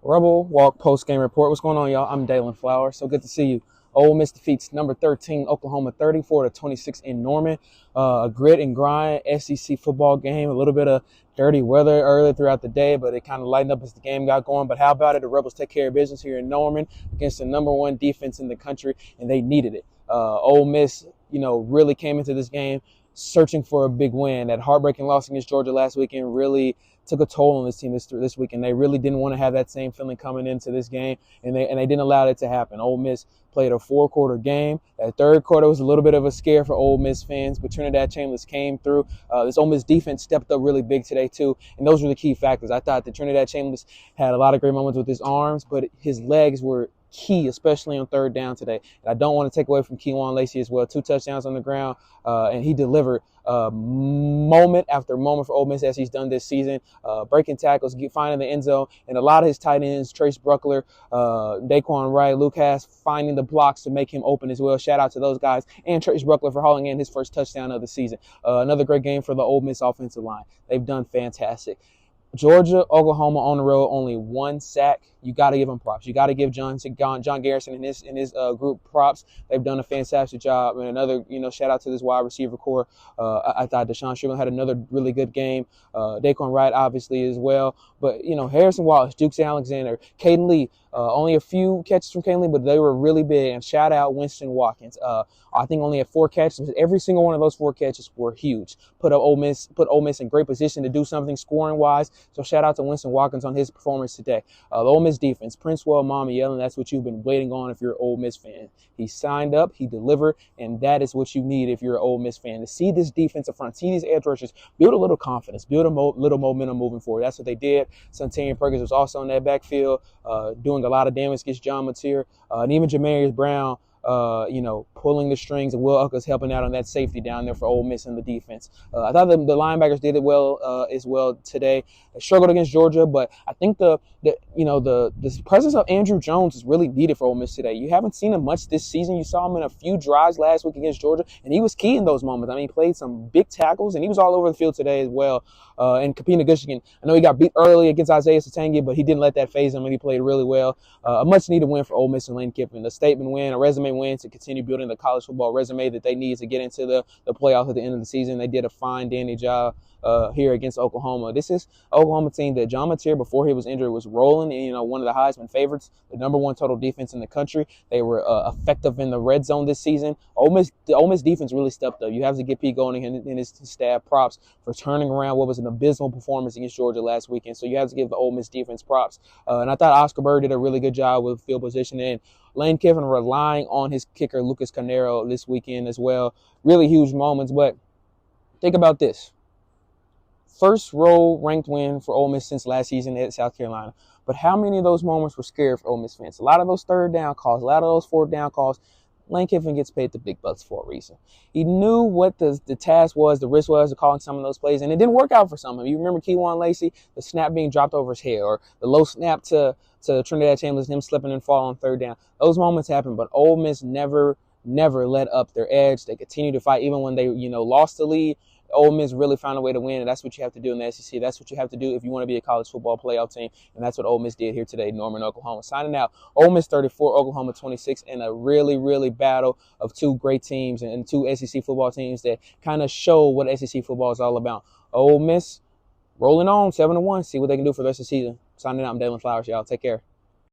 Rebel Walk post-game report. What's going on, y'all? I'm Daylan Flowers. So good to see you. Ole Miss defeats number 13 Oklahoma 34-26 in Norman. A grit and grind SEC football game. A little bit of dirty weather earlier throughout the day, but it kind of lightened up as the game got going. But how about it? The Rebels take care of business here in Norman against the number one defense in the country, and they needed it. Ole Miss, really came into this game searching for a big win. That heartbreaking loss against Georgia last weekend really took a toll on this team this week, and they really didn't want to have that same feeling coming into this game, and they didn't allow it to happen. Ole Miss played a four-quarter game. That third quarter was a little bit of a scare for Ole Miss fans, but Trinidad Chambers came through. This Ole Miss defense stepped up really big today too, and those were the key factors. I thought that Trinidad Chambers had a lot of great moments with his arms, but his legs were key, especially on third down today. And I don't want to take away from Kewan Lacey as well. 2 touchdowns on the ground, and he delivered moment after moment for Ole Miss as he's done this season, breaking tackles, finding the end zone, and a lot of his tight ends, Trace Bruckler, Daquan Wright, Luke Hass, finding the blocks to make him open as well. Shout out to those guys, and Trace Bruckler for hauling in his first touchdown of the season. Another great game for the Ole Miss offensive line. They've done fantastic. Georgia, Oklahoma on the road, only 1 sack. You got to give them props. You got to give John Garrison and his group props. They've done a fantastic job. And another, shout out to this wide receiver core. I thought Deshaun Strickland had another really good game. Daquan Wright, obviously, as well. But, Harrison Wallace, Dukes Alexander, Caden Lee, only a few catches from Caden Lee, but they were really big. And shout out Winston Watkins. I think only had 4 catches. Every single one of those 4 catches were huge. Put Ole Miss in great position to do something scoring-wise. So shout out to Winston Watkins on his performance today. The Ole Miss defense, Princewell, Mama Yellen, that's what you've been waiting on if you're an Ole Miss fan. He signed up, he delivered, and that is what you need if you're an Ole Miss fan. To see this defensive front, see these edge rushers, build a little confidence, build a little momentum moving forward. That's what they did. Santarian Perkins was also in that backfield, doing a lot of damage against John Mateer, and even Jamarius Brown, pulling the strings, and Will Uckers helping out on that safety down there for Ole Miss in the defense. I thought the linebackers did it well as well today. They struggled against Georgia, but I think the presence of Andrew Jones is really needed for Ole Miss today. You haven't seen him much this season. You saw him in a few drives last week against Georgia, and he was key in those moments. I mean, he played some big tackles, and he was all over the field today as well. And Kapina Gushkin, I know he got beat early against Isaiah Satangi, but he didn't let that faze him, and he played really well. A much-needed win for Ole Miss and Lane Kiffin. A statement win, a resume win to continue building the college football resume that they need to get into the playoffs at the end of the season. They did a fine dandy job here against Oklahoma. This is Oklahoma team that John Mateer, before he was injured, was rolling, and, one of the Heisman favorites, the number 1 total defense in the country. They were effective in the red zone this season. The Ole Miss defense really stepped up. You have to give Pete Golding and his staff props for turning around what was an abysmal performance against Georgia last weekend. So you have to give the Ole Miss defense props. And I thought Oscar Bird did a really good job with field position, and Lane Kiffin relying on his kicker, Lucas Carnero, this weekend as well. Really huge moments, but think about this. First row ranked win for Ole Miss since last season at South Carolina. But how many of those moments were scary for Ole Miss fans? A lot of those third down calls, a lot of those fourth down calls, Lane Kiffin gets paid the big bucks for a reason. He knew what the task was, the risk was of calling some of those plays, and it didn't work out for some of them. You remember Kewan Lacey, the snap being dropped over his head, or the low snap to Trinidad Chambers, him slipping and falling on third down. Those moments happen, but Ole Miss never let up their edge. They continued to fight even when they, lost the lead. Ole Miss really found a way to win, and that's what you have to do in the SEC. That's what you have to do if you want to be a college football playoff team, and that's what Ole Miss did here today, Norman, Oklahoma. Signing out, Ole Miss 34, Oklahoma 26, in a really, really battle of 2 great teams and 2 SEC football teams that kind of show what SEC football is all about. Ole Miss rolling on 7-1, see what they can do for the rest of the season. Signing out, I'm Daylan Flowers, y'all. Take care.